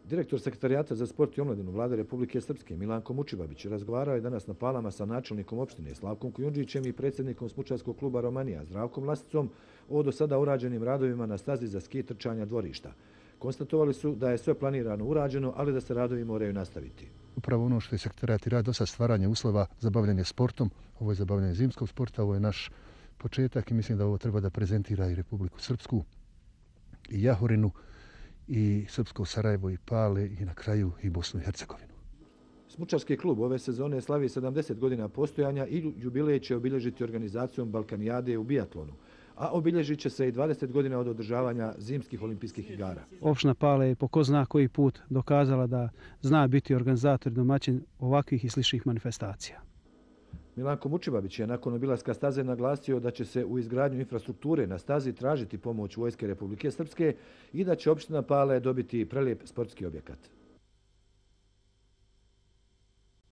Direktor Sekretarijata za sport i omladinu Vlade Republike Srpske Milanko Mučibabić razgovarao je danas na Palama sa načelnikom opštine Slavkom Kujundžićem i predsjednikom smučarskog kluba Romanija Zdravkom Lasicom o do sada urađenim radovima na stazi za ski trčanja dvorišta. Konstatovali su da je sve planirano urađeno, ali da se radovi moraju nastaviti. Upravo ono što je sekretarijat i rad do sada stvaranje uslova za bavljanje sportom, ovo je za bavljanje zimskog sporta, ovo je naš početak i mislim da ovo treba da prezentira i Republiku Srpsku, i Jahorinu, i Srpsko Sarajevo, i Pale, i na kraju i Bosnu i Hercegovinu. Smučarski klub ove sezone slavi 70 godina postojanja i jubilej će obilježiti organizacijom Balkanijade u biatlonu, a obilježit će se i 20 godina od održavanja zimskih olimpijskih igara. Opština Pale je po ko zna koji put dokazala da zna biti organizator i domaćin ovakvih i sličnih manifestacija. Milanko Mučibabić je nakon obilaska staze naglasio da će se u izgradnju infrastrukture na stazi tražiti pomoć Vojske Republike Srpske i da će opština Pale dobiti prelijep sportski objekat.